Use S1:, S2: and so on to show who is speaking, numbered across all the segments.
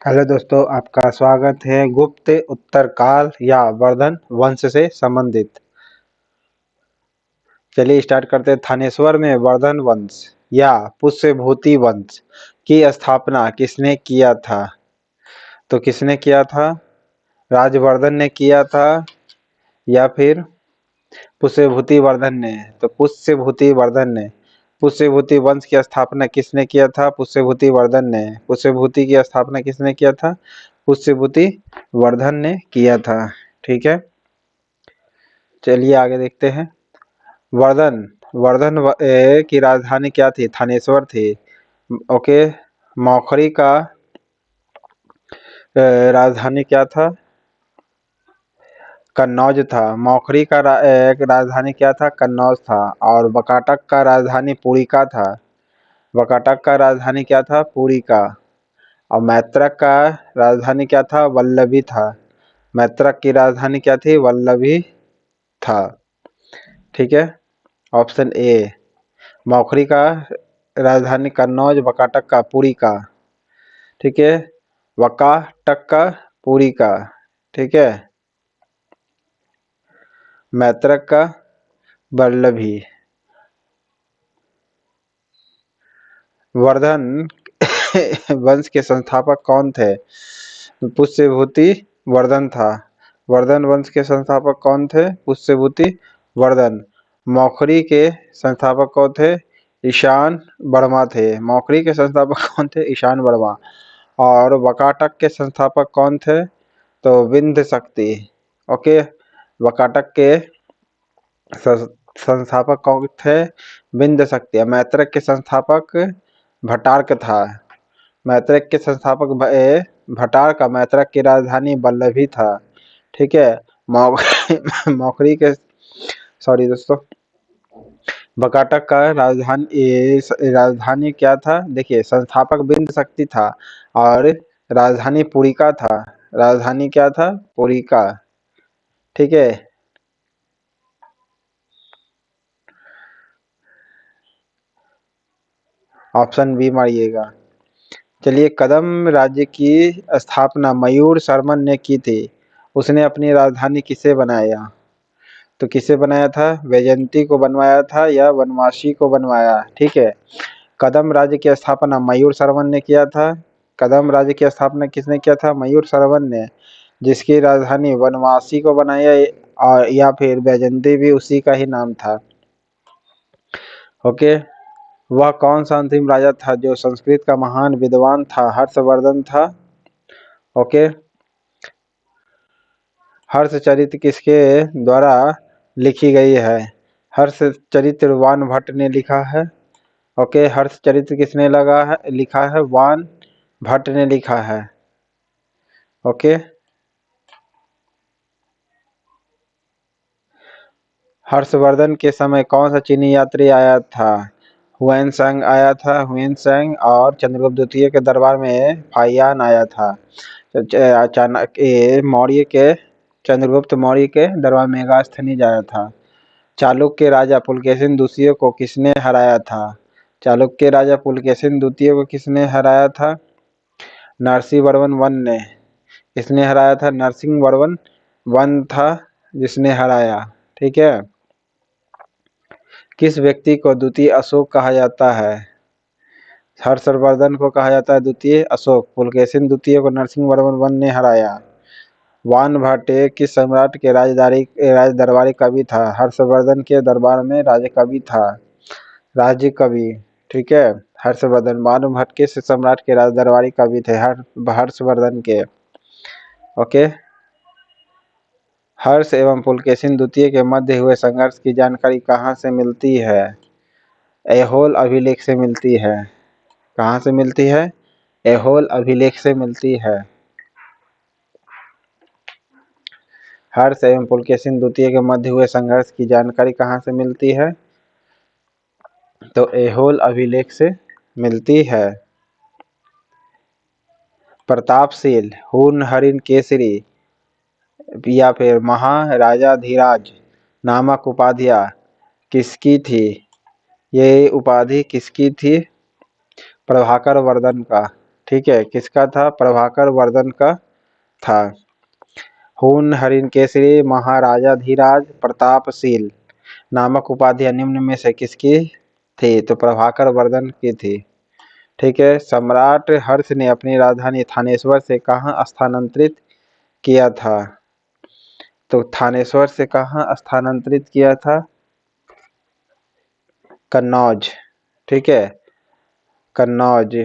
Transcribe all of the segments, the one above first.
S1: Hello दोस्तों, आपका स्वागत है गुप्त उत्तरकाल या वर्धन वंश से संबंधित। चलिए स्टार्ट करते हैं। थानेश्वर में वर्धन वंश या पुष्यभूति वंश की स्थापना किसने किया था? तो किसने किया था? राजवर्धन ने किया था या फिर पुष्यभूति वर्धन ने? तो पुष्यभूति वर्धन ने। पुष्यभूति वंश की स्थापना किसने किया था? पुष्यभूति वर्धन ने। पुष्यभूति की स्थापना किसने किया था? पुष्यभूति वर्धन ने किया था। ठीक है, चलिए आगे देखते हैं। वर्धन वर्धन की राजधानी क्या थी? थानेश्वर थी। ओके। मौखरी का राजधानी क्या था? कन्नौज था। मौखरी का राजधानी क्या था? कन्नौज था। और बकाटक का राजधानी पुरिका था। बकाटक का राजधानी क्या था? पुरिका। और मैत्रक का राजधानी क्या था? वल्लभी था। मैत्रक की राजधानी क्या थी? वल्लभी था। ठीक है, ऑप्शन ए। मौखरी का राजधानी कन्नौज, बकाटक का पुरी का। ठीक है, वकाटक का पुरी का। ठीक है, मैत्रक का वल्लभी। वर्धन वंश के संस्थापक कौन थे? पुष्यभूति वर्धन था। वर्धन वंश के संस्थापक कौन थे? पुष्यभूति वर्धन। मौखरी के संस्थापक कौन थे? ईशान वर्मा थे। मौखरी के संस्थापक कौन थे? ईशान वर्मा। और वकाटक के संस्थापक कौन थे? तो विंध्य शक्ति। ओके, वकाटक के संस्थापक कौन थे? विंध्य शक्ति। मैत्रक के संस्थापक भट्टारक था। मैत्रक के संस्थापक भट्टारक का। मैत्रक की राजधानी वल्लभी था। ठीक है, मौखरी के सॉरी दोस्तों, बकाटक का राजधानी क्या था? देखिए, संस्थापक विंध्य शक्ति था और राजधानी पुरिका था। राजधानी क्या था? पुरिका। ठीक है, ऑप्शन बी मारिएगा। चलिए, कदम राज्य की स्थापना मयूर शर्मन ने की थी। उसने अपनी राजधानी किसे बनाया? तो किसे बनाया था? वैजयंती को बनवाया था या वनवासी को बनवाया? ठीक है, कदम राज्य की स्थापना मयूर शर्मन ने किया था। कदम राज्य की स्थापना किसने किया था? मयूर शर्मन ने, जिसकी राजधानी वनवासी को बनाया, और या फिर वैजयंती भी उसी का ही नाम था। ओके, वह कौन सा अंतिम राजा था जो संस्कृत का महान विद्वान था? हर्षवर्धन था। ओके, हर्षचरित किसके द्वारा लिखी गई है? हर्षचरित वान भट्ट ने लिखा है। ओके, हर्षचरित किसने लिखा है? वान भट्ट ने लिखा है। ओके, हर्षवर्धन के समय कौन सा चीनी यात्री आया था? हुएनसांग आया था। हुएनसांग। और चंद्रगुप्त द्वितीय के दरबार में फाहियान आया था। चाणक्य मौर्य के चंद्रगुप्त मौर्य के दरबार में मेगास्थनीज आया था। चालुक्य राजा पुलकेशिन द्वितीय को किसने हराया था? चालुक्य राजा पुलकेशिन द्वितीय को किसने हराया था? नरसिंह वर्मन वन ने। किसने हराया था? नरसिंह वर्मन वन था जिसने हराया। ठीक है, किस व्यक्ति को द्वितीय अशोक कहा जाता है? हर्षवर्धन को कहा जाता है द्वितीय अशोक। पुलकेशिन द्वितीय को नरसिंह वर्मन वन ने हराया। वान भट्ट किस सम्राट के राज दरबारी कवि था? हर्षवर्धन के दरबार में राज कवि था। राज्य कवि। ठीक है, हर्षवर्धन। वान भट्ट किस सम्राट के राज दरबारी कवि थे? हर्षवर्धन के। ओके, हर्ष एवं पुलकेशिन द्वितीय के मध्य हुए संघर्ष की जानकारी कहाँ से मिलती है? ऐहोल अभिलेख से मिलती है। कहाँ से मिलती है? ऐहोल अभिलेख से मिलती है। हर्ष एवं पुलकेशिन द्वितीय के मध्य हुए संघर्ष की जानकारी कहाँ से मिलती है? तो ऐहोल अभिलेख से मिलती है। प्रतापशील, हून हरिन केसरी या फिर महाराजाधिराज नामक उपाधियां किसकी थी? ये उपाधि किसकी थी? प्रभाकर वर्धन का। ठीक है, किसका था? प्रभाकर वर्धन का था। हून हरिणकेसरी महाराजाधिराज प्रतापशील नामक उपाधियां निम्न में से किसकी थी? तो प्रभाकर वर्धन की थी। ठीक है, सम्राट हर्ष ने अपनी राजधानी थानेश्वर से कहाँ स्थानांतरित किया था? तो थानेश्वर से कहाँ स्थानांतरित किया था? कन्नौज। ठीक है, कन्नौज।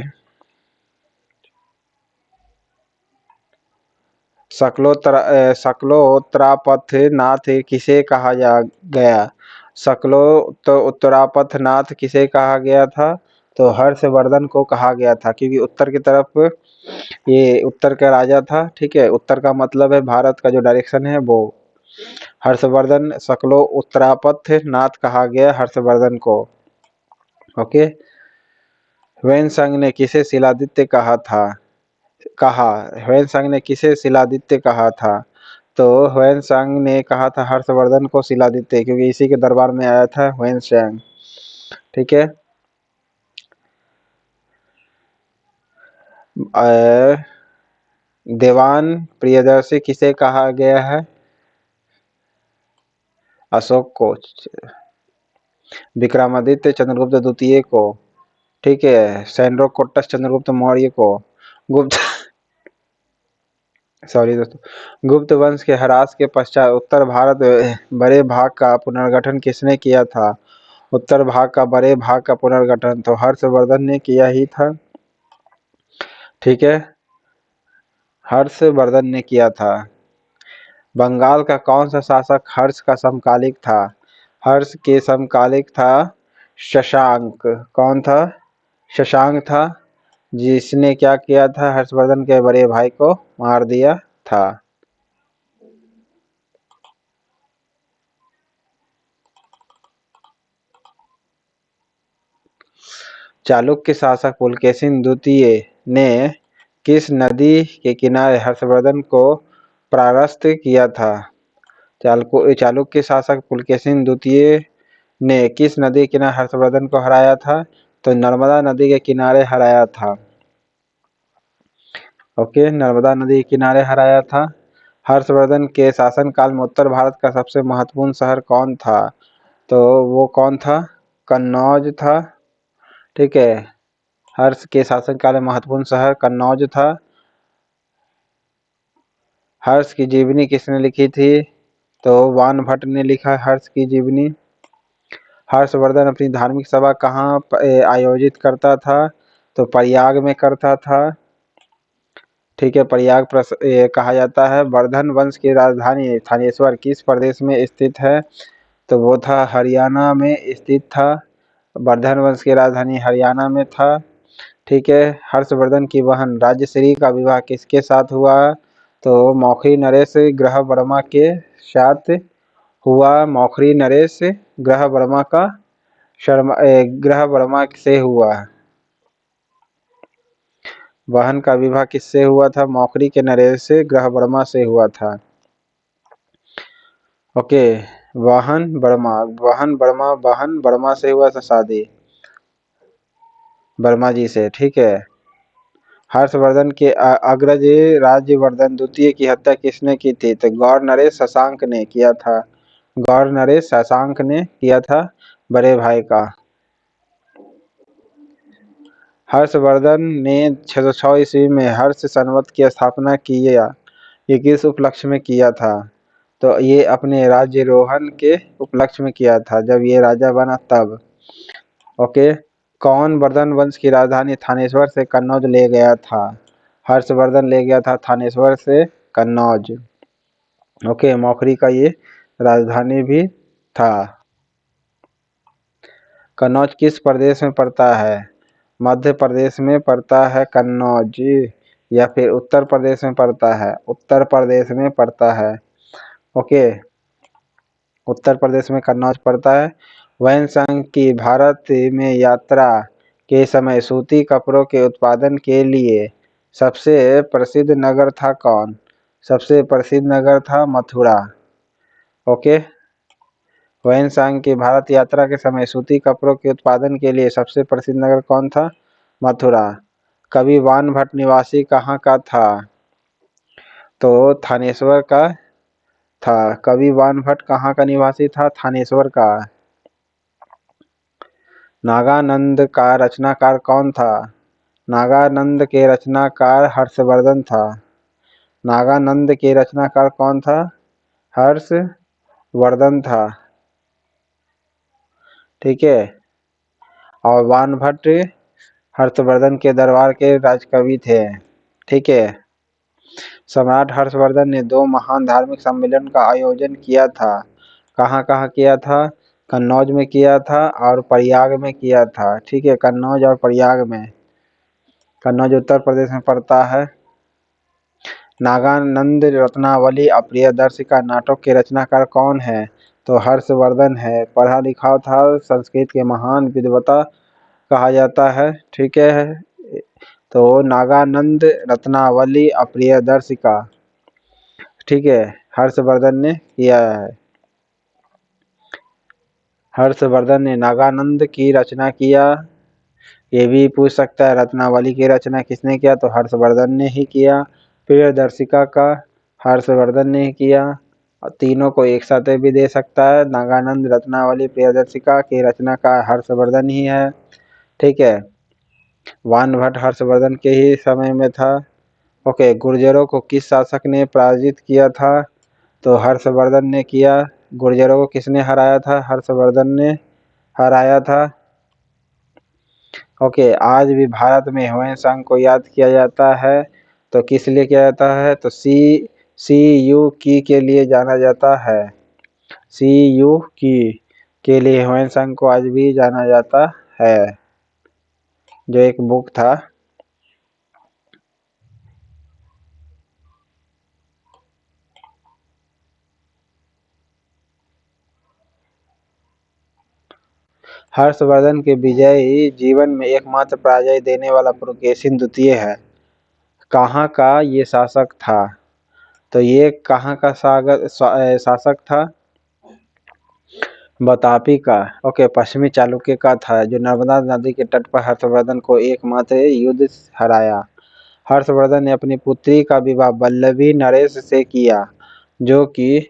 S1: शकलोत्तरापथ नाथ किसे कहा गया? उत्तरापथ नाथ किसे कहा गया था? तो हर्षवर्धन को कहा गया था, क्योंकि उत्तर की तरफ ये उत्तर का राजा था। ठीक है, उत्तर का मतलब है भारत का जो डायरेक्शन है वो। हर्षवर्धन उत्तरापथ नाथ कहा गया हर्षवर्धन को। ओके, ह्वेनसांग ने किसे शिलादित्य कहा था? ह्वेनसांग ने किसे शिलादित्य कहा था? तो ह्वेनसांग ने कहा था हर्षवर्धन को शिलादित्य, क्योंकि इसी के दरबार में आया था ह्वेनसांग। ठीक है, देवान प्रियदर्शी किसे कहा गया है? अशोक को। विक्रमादित्य चंद्रगुप्त द्वितीय को। ठीक है, सैंड्रोकोट्टस चंद्रगुप्त मौर्य को। गुप्त सॉरी दोस्तों, गुप्त वंश के ह्रास के पश्चात उत्तर भारत बड़े भाग का पुनर्गठन किसने किया था? उत्तर भाग का बड़े भाग का पुनर्गठन तो हर्षवर्धन ने किया ही था। ठीक है, हर्षवर्धन ने किया था। बंगाल का कौन सा शासक हर्ष का समकालिक था? हर्ष के समकालिक था शशांक। कौन था? शशांक था, जिसने क्या किया था? हर्षवर्धन के बड़े भाई को मार दिया था। चालुक्य शासक पुलकेशिन द्वितीय ने किस नदी के किनारे हर्षवर्धन को परास्त किया था? चालुक्य शासक पुलकेशिन द्वितीय ने किस नदी के किनारे हर्षवर्धन को हराया था? तो नर्मदा नदी के किनारे हराया था। ओके, नर्मदा नदी के किनारे हराया था। हर्षवर्धन के शासनकाल में उत्तर भारत का सबसे महत्वपूर्ण शहर कौन था? तो वो कौन था? कन्नौज था। ठीक है, हर्ष के शासनकाल में महत्वपूर्ण शहर कन्नौज था। हर्ष की जीवनी किसने लिखी थी? तो वानभट्ट ने लिखा हर्ष की जीवनी। हर्षवर्धन अपनी धार्मिक सभा कहाँ आयोजित करता था? तो प्रयाग में करता था। ठीक है, प्रयाग कहा जाता है। वर्धन वंश की राजधानी थानेश्वर किस प्रदेश में स्थित है? तो वो था हरियाणा में स्थित था। वर्धन वंश की राजधानी हरियाणा में था। ठीक है, हर्षवर्धन की बहन राजश्री का विवाह किसके साथ हुआ? तो मौखरी नरेश ग्रह वर्मा के साथ हुआ। मौखरी नरेश ग्रह वर्मा का ग्रह वर्मा से हुआ। बहन का विवाह किससे हुआ था? मौखरी के नरेश से ग्रह वर्मा से हुआ था। ओके, बहन वर्मा से हुआ था शादी, वर्मा जी से। ठीक है, हर्षवर्धन के अग्रज राज्यवर्धन द्वितीय की हत्या किसने की थी? तो गौर नरेश शशांक ने किया था। गौर नरेश शशांक ने किया था, बड़े भाई का। हर्षवर्धन ने 606 ईस्वी में हर्ष संवत की स्थापना किया। ये किस उपलक्ष्य में किया था? तो ये अपने राज्यरोहण के उपलक्ष्य में किया था, जब ये राजा बना तब। ओके, कौन वर्धन वंश की राजधानी थानेश्वर से कन्नौज ले गया था? हर्षवर्धन ले गया था थानेश्वर से कन्नौज। ओके, मौखरी का ये राजधानी भी था। कन्नौज किस प्रदेश में पड़ता है? मध्य प्रदेश में पड़ता है कन्नौज, या फिर उत्तर प्रदेश में पड़ता है? उत्तर प्रदेश में पड़ता है। ओके, उत्तर प्रदेश में कन्नौज पड़ता है। वैनसंग की भारत में यात्रा के समय सूती कपड़ों के उत्पादन के लिए सबसे प्रसिद्ध नगर था कौन? सबसे प्रसिद्ध नगर था मथुरा। ओके, वैनसांग की भारत यात्रा के समय सूती कपड़ों के उत्पादन के लिए सबसे प्रसिद्ध नगर कौन था? मथुरा। कवि बाणभट्ट निवासी कहाँ का था? तो थानेश्वर का था। कवि बाणभट्ट कहाँ का निवासी था? थानेश्वर का। नागानंद का रचनाकार कौन था? नागानंद के रचनाकार हर्षवर्धन था। नागानंद के रचनाकार कौन था? हर्षवर्धन था। ठीक है। और बाणभट्ट हर्षवर्धन के दरबार के राजकवि थे। ठीक है। सम्राट हर्षवर्धन ने 2 महान धार्मिक सम्मेलन का आयोजन किया था। कहाँ कहाँ किया था? कन्नौज में किया था और प्रयाग में किया था। ठीक है, कन्नौज और प्रयाग में। कन्नौज उत्तर प्रदेश में पड़ता है। नागानंद रत्नावली अप्रियदर्शिका नाटक के रचनाकार कौन है? तो हर्षवर्धन है। पढ़ा लिखा था, संस्कृत के महान विद्वता कहा जाता है। ठीक है। तो नागानंद रत्नावली अप्रियदर्शिका, ठीक है, हर्षवर्धन ने किया है। हर्षवर्धन ने नागानंद की रचना किया। ये भी पूछ सकता है रत्नावली की रचना किसने किया? तो हर्षवर्धन ने ही किया। प्रियदर्शिका का हर्षवर्धन ने ही किया। तीनों को एक साथ भी दे सकता है। नागानंद रत्नावली प्रियदर्शिका की रचना का हर्षवर्धन ही है। ठीक है। बाणभट्ट हर्षवर्धन के ही समय में था। ओके, गुर्जरों को किस शासक ने पराजित किया था? तो हर्षवर्धन ने किया। गुर्जरों को किसने हराया था? हर्षवर्धन ने हराया था। ओके, आज भी भारत में ह्वेन को याद किया जाता है। तो किस लिए किया जाता है? तो सी यू की के लिए जाना जाता है। सी यू की के लिए ह्वेन को आज भी जाना जाता है, जो एक बुक था। हर्षवर्धन के विजयी जीवन में एकमात्र पराजय देने वाला पुलकेशिन द्वितीय है। कहाँ का ये शासक था? तो ये कहाँ का शासक था? बतापी का। ओके, पश्चिमी चालुक्य का था, जो नर्मदा नदी के तट पर हर्षवर्धन को एकमात्र युद्ध हराया। हर्षवर्धन ने अपनी पुत्री का विवाह वल्लभी नरेश से किया, जो कि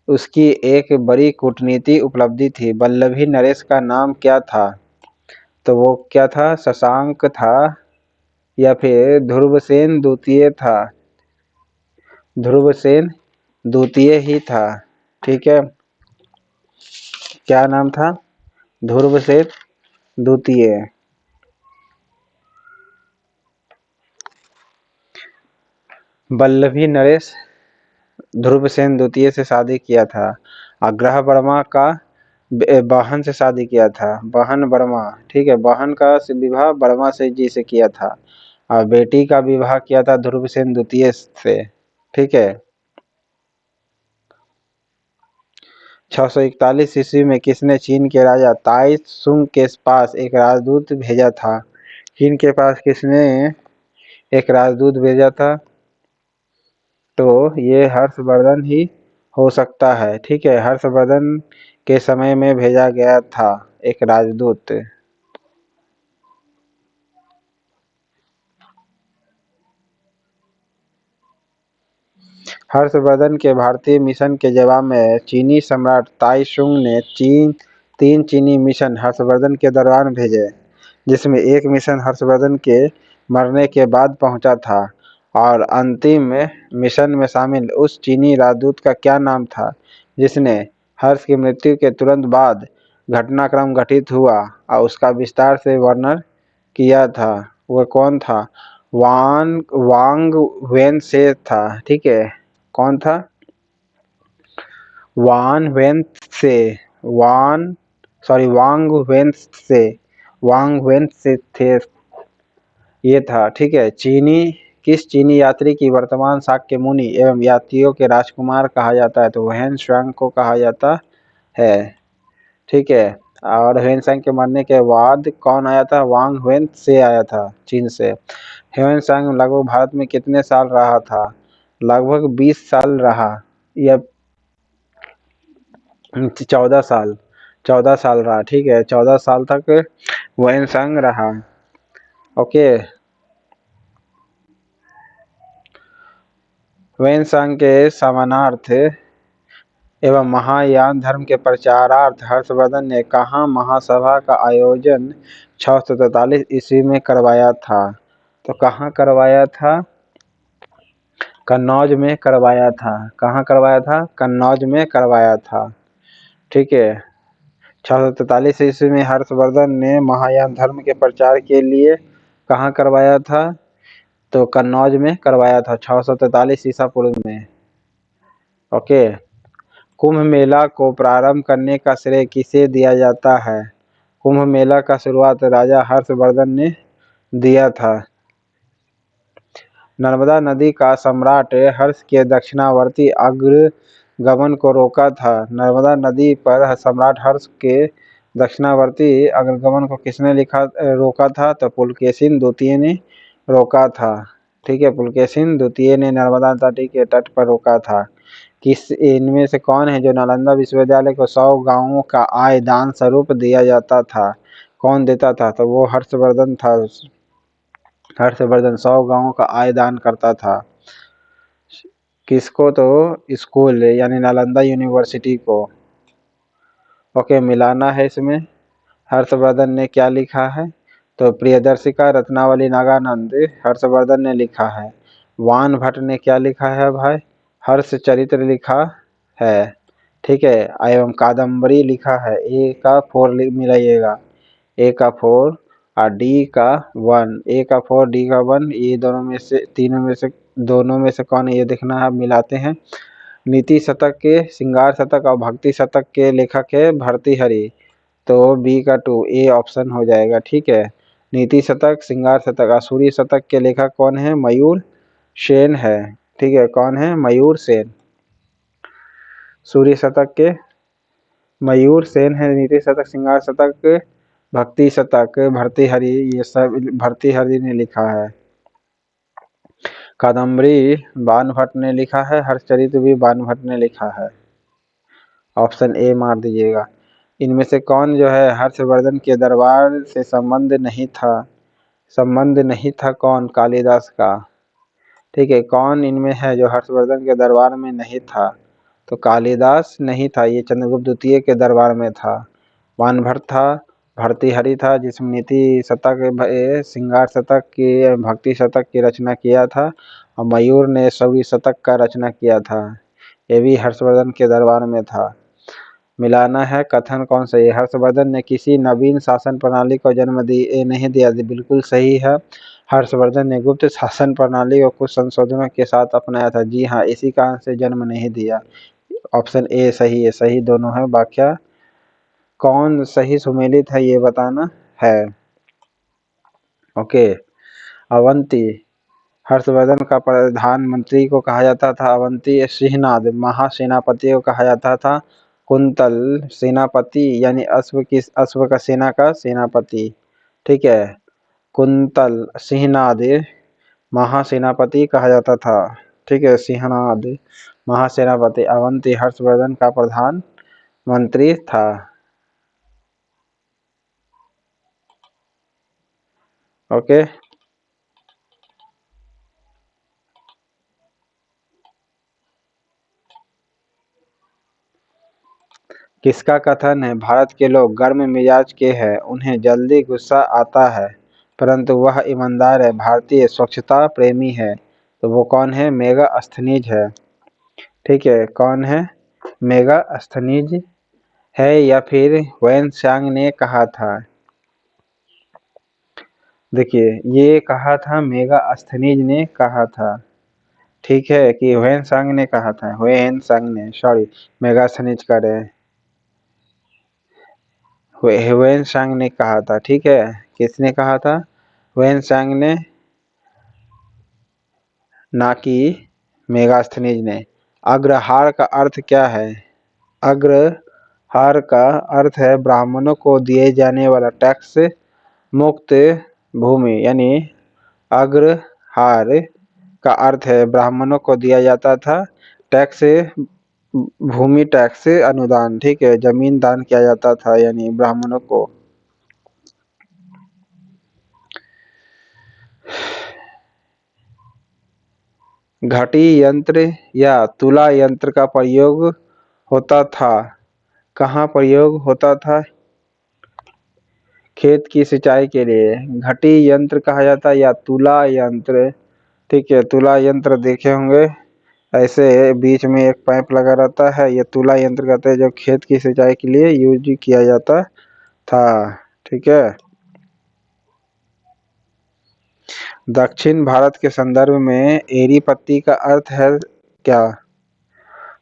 S1: उसकी एक बड़ी कूटनीति उपलब्धि थी। वल्लभी नरेश का नाम क्या था? तो वो क्या था? शशांक था या फिर ध्रुवसेन द्वितीय था? ध्रुवसेन द्वितीय ही था। ठीक है। क्या नाम था? ध्रुवसेन द्वितीय। वल्लभी नरेश ध्रुवसेन द्वितीय से शादी किया था। ग्रह वर्मा का बहन से शादी किया था। बहन वर्मा, ठीक है, बहन का विवाह वर्मा से जी से किया था और बेटी का विवाह किया था ध्रुवसेन द्वितीय से। ठीक है। 641 ईस्वी में किसने चीन के राजा ताई सुंग के पास एक राजदूत भेजा था? चीन के पास किसने एक राजदूत भेजा था? तो ये हर्षवर्धन ही हो सकता है। ठीक है, हर्षवर्धन के समय में भेजा गया था एक राजदूत। हर्षवर्धन के भारतीय मिशन के जवाब में चीनी सम्राट ताइशुंग ने 3 चीनी मिशन हर्षवर्धन के दरबार भेजे, जिसमें एक मिशन हर्षवर्धन के मरने के बाद पहुंचा था। और अंतिम मिशन में शामिल उस चीनी राजदूत का क्या नाम था, जिसने हर्ष की मृत्यु के तुरंत बाद घटनाक्रम घटित हुआ और उसका विस्तार से वर्णन किया था? वह कौन था? वांग वेन से था। ठीक है, कौन था? वान वेन से। वांग वेन से। वांग वेन से थे, ये था। ठीक है। किस चीनी यात्री की वर्तमान शाक्य मुनि एवं यात्रियों के राजकुमार कहा जाता है? तो ह्वेन सांग को कहा जाता है। ठीक है। और ह्वेन सांग के मरने के बाद कौन आया था? वांग ह्वेन से आया था चीन से। ह्वेन सांग लगभग भारत में कितने साल रहा था? लगभग 20 साल रहा, या 14 साल। 14 साल रहा। ठीक है, 14 साल तक ह्वेन सांग रहा। ओके। वेनसांग के समानार्थ एवं महायान धर्म के प्रचारार्थ हर्षवर्धन ने कहाँ महासभा का आयोजन 643 ईस्वी में करवाया था? तो कहाँ करवाया था? कन्नौज में करवाया था। कहाँ करवाया था? कन्नौज में करवाया था। ठीक है। 643 ईस्वी में हर्षवर्धन ने महायान धर्म के प्रचार के लिए कहाँ करवाया था? तो कन्नौज में करवाया था 643 ईसा पूर्व में। ओके। कुंभ मेला को प्रारंभ करने का श्रेय किसे दिया जाता है? कुंभ मेला का शुरुआत राजा हर्षवर्धन ने दिया था। नर्मदा नदी का सम्राट हर्ष के दक्षिणावर्ती अग्रगमन को रोका था। नर्मदा नदी पर सम्राट हर्ष के दक्षिणावर्ती अग्रगमन को किसने रोका था? तो पुलकेशिन द्वितीय ने रोका था। ठीक है, पुलकेशिन द्वितीय ने नर्मदा नदी के तट पर रोका था। किस इनमें से कौन है जो नालंदा विश्वविद्यालय को 100 गांवों का आय दान स्वरूप दिया जाता था? कौन देता था? तो वो हर्षवर्धन था। हर्षवर्धन 100 गांवों का आय दान करता था। किसको? तो स्कूल यानी नालंदा यूनिवर्सिटी को। ओके, मिलाना है इसमें। हर्षवर्धन ने क्या लिखा है? तो प्रियदर्शिका रत्नावली नागानंद हर्षवर्धन ने लिखा है। वान भट्ट ने क्या लिखा है भाई? हर्ष चरित्र लिखा है। ठीक है, एवं कादम्बरी लिखा है। ए का 4 मिलाइएगा। ए का 4 और डी का 1। ए का 4 डी का 1, ये दोनों में से कौन है ये देखना है। मिलाते हैं। नीति शतक के, श्रृंगार शतक और भक्ति शतक के लेखक है भर्तृहरि। तो बी का 2, ए ऑप्शन हो जाएगा। ठीक है, नीति शतक, श्रृंगार शतक और सूर्य शतक के लेखक कौन है? मयूर सेन है। ठीक है, कौन है? मयूर सेन। सूर्य शतक के मयूर सेन है। नीति शतक, श्रृंगार शतक, भक्ति शतक भर्तृहरि, ये सब भर्तृहरि ने लिखा है। कादम्बरी बाणभट्ट ने लिखा है। हर्षचरित्र भी बाणभट्ट ने लिखा है। ऑप्शन ए मार दीजिएगा। इनमें से कौन जो है हर्षवर्धन के दरबार से संबंध नहीं था? कौन? कालिदास का। ठीक है, कौन इनमें है जो हर्षवर्धन के दरबार में नहीं था? तो कालिदास नहीं था, ये चंद्रगुप्त द्वितीय के दरबार में था। बाणभट्ट था, भर्तृहरि था जिसमें नीति शतक, श्रृंगार शतक की, भक्ति शतक की रचना किया था, और मयूर ने शौर्य शतक का रचना किया था। ये भी हर्षवर्धन के दरबार में था। मिलाना है। कथन कौन सही है? हर्षवर्धन ने किसी नवीन शासन प्रणाली को जन्म नहीं दिया। बिल्कुल सही है। हर्षवर्धन ने गुप्त शासन प्रणाली को कुछ संशोधनों के साथ अपनाया था। जी हाँ, इसी कारण से जन्म नहीं दिया। ऑप्शन ए सही है। सही दोनों है। व्याख्या कौन सही सुमेलित है ये बताना है। ओके। अवंती हर्षवर्धन का प्रधानमंत्री को कहा जाता था अवंती सिंहनाद। महासेनापति को कहा जाता था कुंतल सेनापति, यानी अश्व का सेना का सेनापति। ठीक है, कुंतल सिंहनाद महासेनापति कहा जाता था। ठीक है, सिंहनाद महासेनापति। अवंती हर्षवर्धन का प्रधान मंत्री था। ओके। किसका कथन है? भारत के लोग गर्म मिजाज के हैं, उन्हें जल्दी गुस्सा आता है, परंतु वह ईमानदार है, भारतीय स्वच्छता प्रेमी है। तो वो कौन है? मेगास्थनीज है। ठीक है, कौन है? मेगास्थनीज है या फिर वैन सांग ने कहा था? देखिए, ये कहा था मेगास्थनीज ने कहा था। ठीक है, कि वैन सांग ने कहा था। वैन सांग ने, सॉरी, मेगास्थनीज का रहे, वेन सांग ने कहा था। ठीक है, किसने कहा था? वेन सांग ने, ना कि मेगास्थनीज ने। अग्रहार का अर्थ क्या है? अग्रहार का अर्थ है ब्राह्मणों को दिए जाने वाला टैक्स मुक्त भूमि, यानी अग्रहार का अर्थ है ब्राह्मणों को दिया जाता था टैक्स, भूमि टैक्स अनुदान। ठीक है, जमीन दान किया जाता था यानी ब्राह्मणों को। घटी यंत्र या तुला यंत्र का प्रयोग होता था। कहाँ प्रयोग होता था? खेत की सिंचाई के लिए घटी यंत्र कहा जाता है या तुला यंत्र। ठीक है, तुला यंत्र देखे होंगे, ऐसे बीच में एक पाइप लगा रहता है, ये तुला यंत्र कहते हैं, जो खेत की सिंचाई के लिए यूज किया जाता था। ठीक है। दक्षिण भारत के संदर्भ में एरी पत्ती का अर्थ है क्या?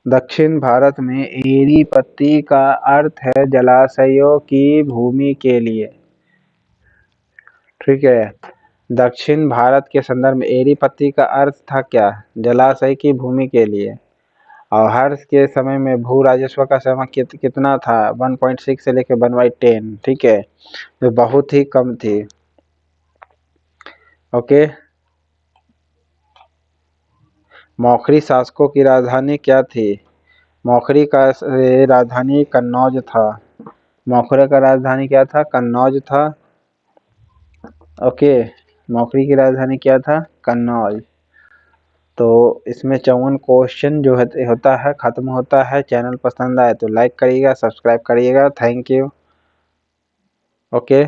S1: दक्षिण भारत में एरी पत्ती का अर्थ है जलाशयों की भूमि के लिए। ठीक है, दक्षिण भारत के संदर्भ में एरी पत्ती का अर्थ था क्या? जलाशय की भूमि के लिए। और हर्ष के समय में भू राजस्व का समय कितना था? 1.6 से लेकर 1/10। ठीक है, तो बहुत ही कम थी। ओके। मौखरी शासकों की राजधानी क्या थी? मौखरी का राजधानी कन्नौज था। मौखरी का राजधानी क्या था? कन्नौज था। ओके, मौखरी की राजधानी क्या था? कन्नौज। तो इसमें 54 क्वेश्चन जो होता है खत्म होता है। चैनल पसंद आए तो लाइक करिएगा, सब्सक्राइब करिएगा। Thank you. ओके।